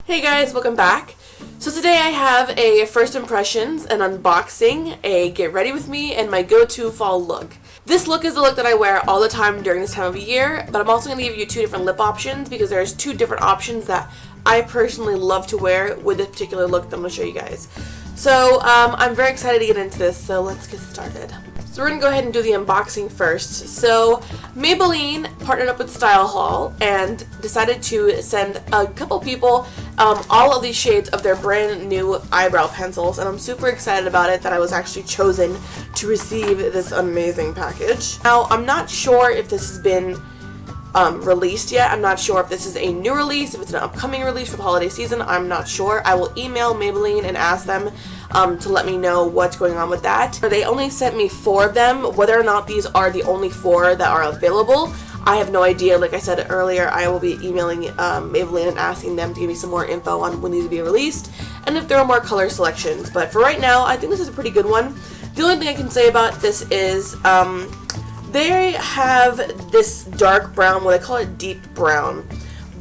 Hey guys, welcome back. So today I have a first impressions, an unboxing, a get ready with me, and my go-to fall look. This look is the look that I wear all the time during this time of year, but I'm also going to give you two different lip options because there's two different options that I personally love to wear with this particular look that I'm going to show you guys. So I'm very excited to get into this, so let's get started. So we're going to go ahead and do the unboxing first. So Maybelline partnered up with Style Hall and decided to send a couple people all of these shades of their brand new eyebrow pencils, and I'm super excited about it that I was actually chosen to receive this amazing package. Now, I'm not sure if this has been released yet. I'm not sure if this is a new release, if it's an upcoming release for the holiday season. I'm not sure. I will email Maybelline and ask them to let me know what's going on with that. They only sent me 4 of them. Whether or not these are the only 4 that are available, I have no idea. Like I said earlier, I will be emailing Maybelline and asking them to give me some more info on when these will be released and if there are more color selections. But for right now, I think this is a pretty good one. The only thing I can say about this is they have this dark brown, what I call it deep brown,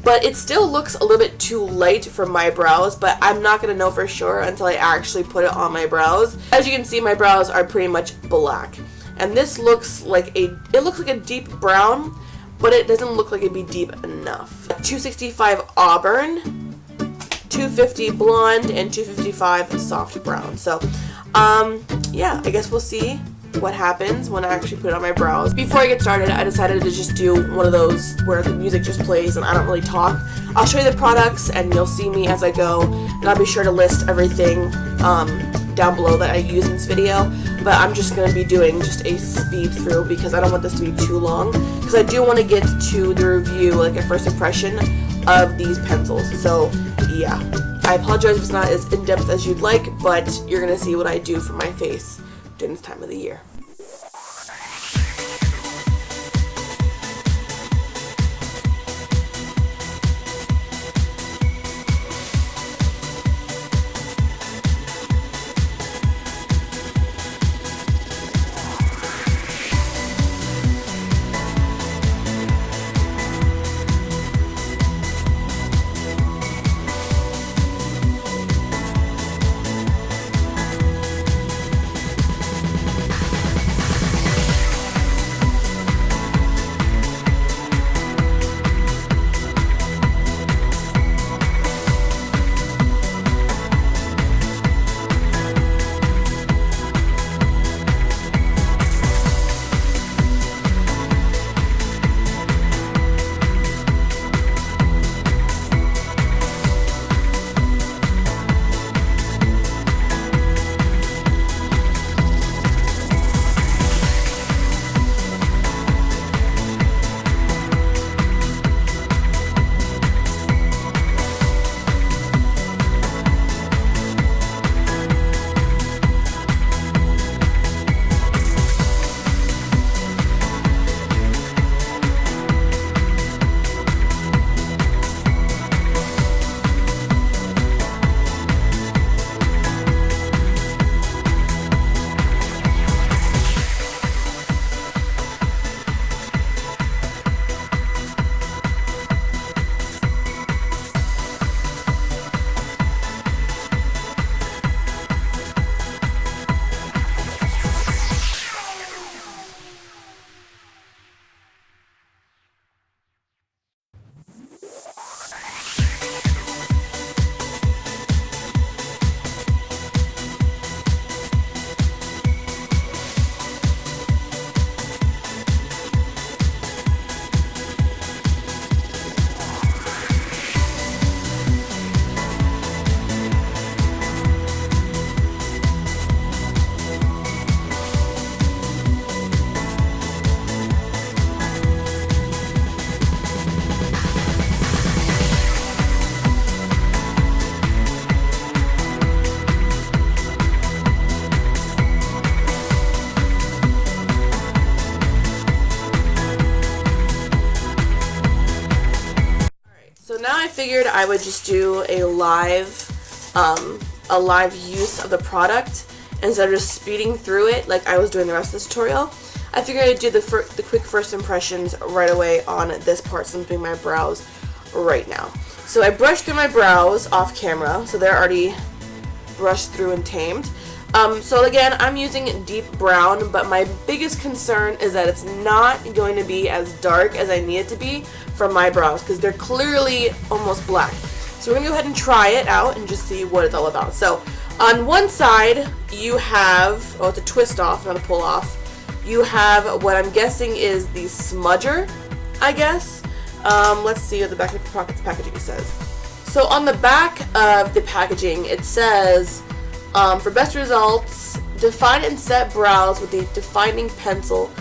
but it still looks a little bit too light for my brows, but I'm not going to know for sure until I actually put it on my brows. As you can see, my brows are pretty much black, and this looks like a deep brown, but it doesn't look like it'd be deep enough. 265 auburn, 250 blonde, and 255 soft brown. So yeah, I guess we'll see what happens when I actually put it on my brows. Before I get started, I decided to just do one of those where the music just plays and I don't really talk. I'll show you the products and you'll see me as I go, and I'll be sure to list everything down below that I use in this video, but I'm just going to be doing just a speed through because I don't want this to be too long, because I do want to get to the review, like a first impression of these pencils. So yeah, I apologize if it's not as in-depth as you'd like, but you're going to see what I do for my face during this time of the year. Now I figured I would just do a live use of the product instead of just speeding through it like I was doing the rest of this tutorial. I figured I'd do the quick first impressions right away on this part since I'm doing my brows right now. So I brushed through my brows off camera, so they're already brushed through and tamed. So again, I'm using deep brown, but my biggest concern is that it's not going to be as dark as I need it to be for my brows, because they're clearly almost black. So we're going to go ahead and try it out and just see what it's all about. So on one side, you have, oh, it's a twist off, not a pull off. You have what I'm guessing is the smudger, I guess. Let's see what the back of the packaging says. So on the back of the packaging, it says, for best results, define and set brows with a defining pencil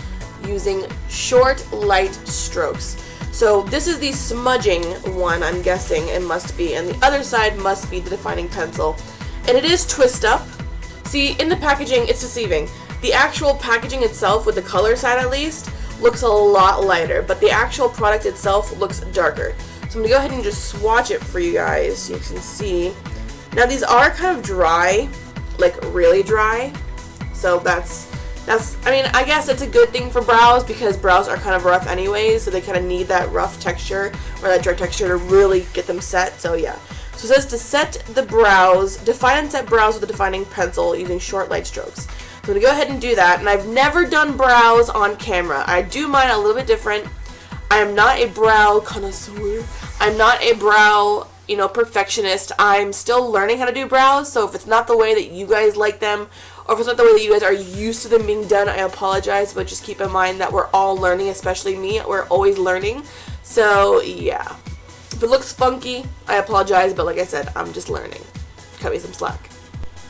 using short, light strokes. So this is the smudging one, I'm guessing it must be, and the other side must be the defining pencil. And it is twist up. See, in the packaging, it's deceiving. The actual packaging itself, with the color side at least, looks a lot lighter, but the actual product itself looks darker. So I'm going to go ahead and just swatch it for you guys so you can see. Now these are kind of dry, like really dry, so that's I mean, I guess it's a good thing for brows, because brows are kind of rough anyways, so they kind of need that rough texture or that dry texture to really get them set. So yeah, so it says to set the brows, define and set brows with a defining pencil using short light strokes. So I'm going to go ahead and do that, and I've never done brows on camera. I do mine a little bit different. I am not a brow connoisseur. I'm not a brow, perfectionist. I'm still learning how to do brows, so if it's not the way that you guys like them, or if it's not the way that you guys are used to them being done, I apologize, but just keep in mind that we're all learning, especially me. We're always learning. So yeah, if it looks funky, I apologize, but like I said, I'm just learning. Cut me some slack.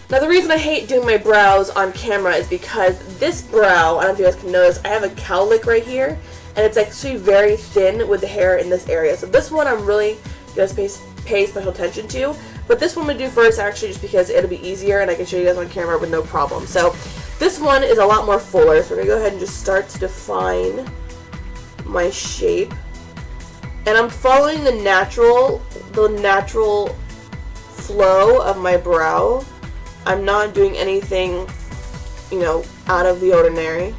Now the reason I hate doing my brows on camera is because this brow, I don't know if you guys can notice, I have a cowlick right here, and it's actually very thin with the hair in this area. So this one I'm really going to pay special attention to. But this one I'm going to do first, actually, just because it'll be easier and I can show you guys on camera with no problem. So this one is a lot more fuller, so we're going to go ahead and just start to define my shape. And I'm following the natural flow of my brow. I'm not doing anything, out of the ordinary.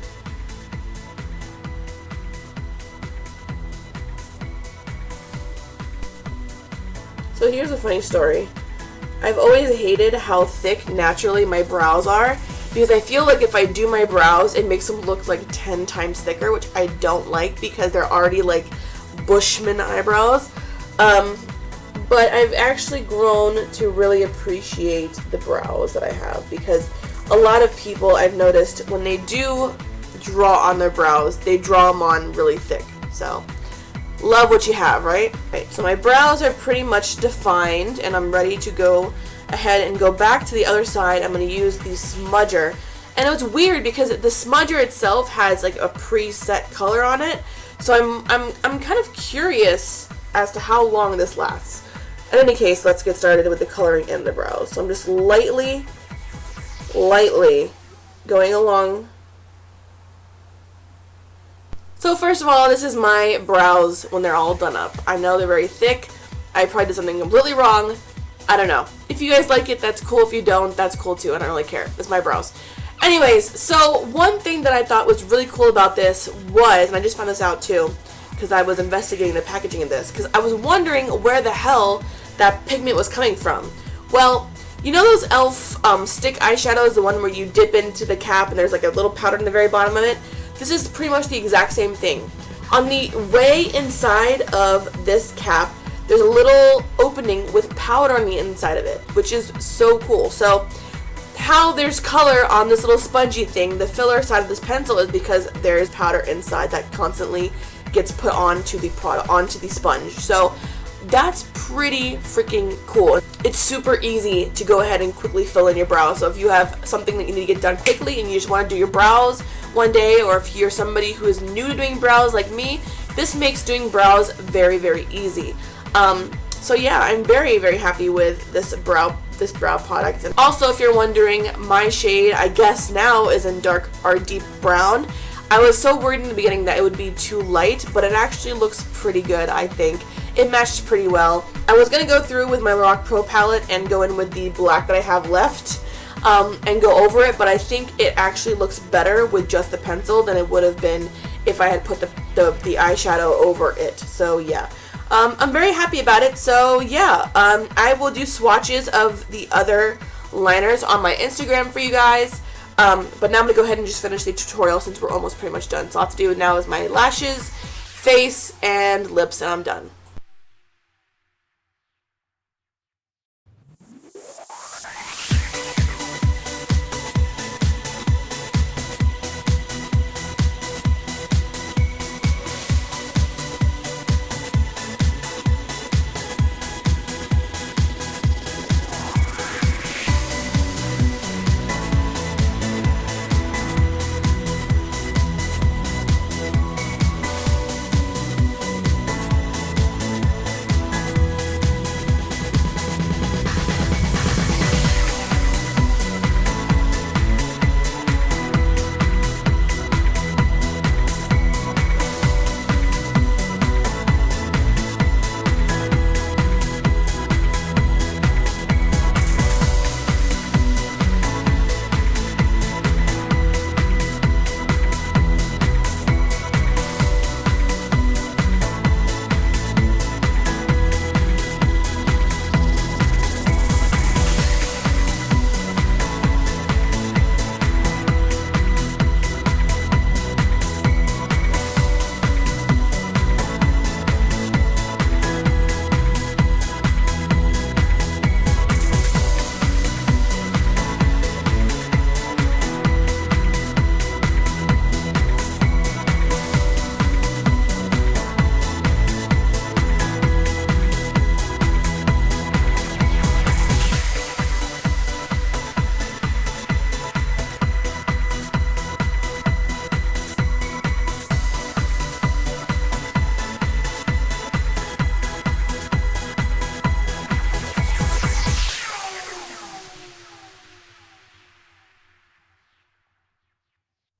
So here's a funny story. I've always hated how thick naturally my brows are, because I feel like if I do my brows, it makes them look like 10 times thicker, which I don't like because they're already like Bushman eyebrows. But I've actually grown to really appreciate the brows that I have, because a lot of people, I've noticed, when they do draw on their brows, they draw them on really thick. So love what you have, right? Right, so my brows are pretty much defined, and I'm ready to go ahead and go back to the other side. I'm going to use the smudger. And it's weird because the smudger itself has like a preset color on it. So I'm kind of curious as to how long this lasts. In any case, let's get started with the coloring in the brows. So I'm just lightly going along. So first of all, this is my brows when they're all done up. I know they're very thick. I probably did something completely wrong. I don't know. If you guys like it, that's cool. If you don't, that's cool too. I don't really care. It's my brows. Anyways, so one thing that I thought was really cool about this was, and I just found this out too, because I was investigating the packaging of this, because I was wondering where the hell that pigment was coming from. Well, you know those e.l.f. Stick eyeshadows, the one where you dip into the cap and there's like a little powder in the very bottom of it? This is pretty much the exact same thing. On the way inside of this cap, there's a little opening with powder on the inside of it, which is so cool. So how there's color on this little spongy thing, the filler side of this pencil, is because there's powder inside that constantly gets put onto the product, onto the sponge. So that's pretty freaking cool. It's super easy to go ahead and quickly fill in your brows. So if you have something that you need to get done quickly and you just want to do your brows one day, or if you're somebody who is new to doing brows like me, this makes doing brows very, very easy. So yeah, I'm very, very happy with this brow product. And also, if you're wondering, my shade, I guess now, is in dark or deep brown. I was so worried in the beginning that it would be too light, but it actually looks pretty good, I think. It matched pretty well. I was going to go through with my Lorac Pro palette and go in with the black that I have left and go over it, but I think it actually looks better with just the pencil than it would have been if I had put the eyeshadow over it. So yeah. I'm very happy about it. So yeah, I will do swatches of the other liners on my Instagram for you guys. But now I'm going to go ahead and just finish the tutorial since we're almost pretty much done. So all I have to do now is my lashes, face, and lips, and I'm done.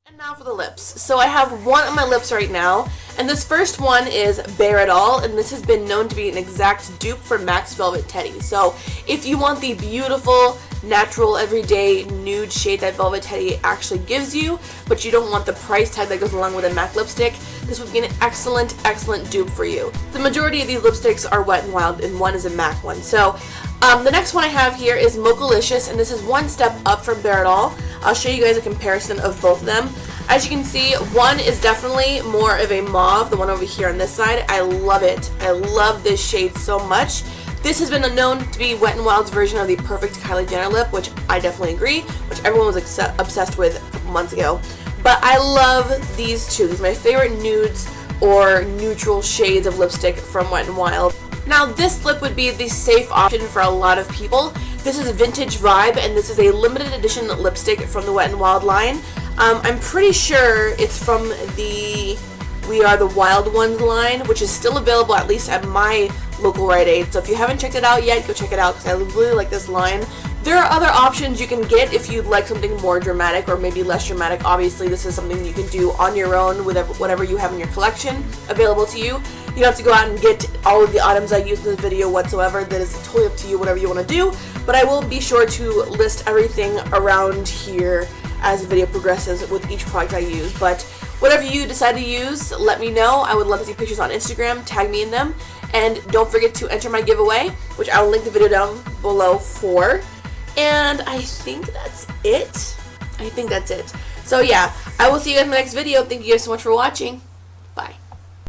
And now for the lips. So I have one on my lips right now, and this first one is Bare It All, and this has been known to be an exact dupe for MAC's Velvet Teddy. So if you want the beautiful, natural, everyday nude shade that Velvet Teddy actually gives you, but you don't want the price tag that goes along with a MAC lipstick, this would be an excellent, excellent dupe for you. The majority of these lipsticks are Wet n Wild, and one is a MAC one. So the next one I have here is Mochalicious, and this is one step up from Bare It All. I'll show you guys a comparison of both of them. As you can see, one is definitely more of a mauve, the one over here on this side. I love it. I love this shade so much. This has been known to be Wet n Wild's version of the perfect Kylie Jenner lip, which I definitely agree, which everyone was obsessed with a couple months ago. But I love these two. These are my favorite nudes or neutral shades of lipstick from Wet n Wild. Now this lip would be the safe option for a lot of people. This is a Vintage Vibe, and this is a limited edition lipstick from the Wet n Wild line. I'm pretty sure it's from the We Are the Wild Ones line, which is still available at least at my local Rite Aid. So if you haven't checked it out yet, go check it out because I really like this line. There are other options you can get if you'd like something more dramatic or maybe less dramatic. Obviously, this is something you can do on your own with whatever you have in your collection available to you. You don't have to go out and get all of the items I used in this video whatsoever. That is totally up to you, whatever you want to do. But I will be sure to list everything around here as the video progresses with each product I use. But whatever you decide to use, let me know. I would love to see pictures on Instagram. Tag me in them. And don't forget to enter my giveaway, which I will link the video down below for. And I think that's it. So yeah, I will see you guys in the next video. Thank you guys so much for watching.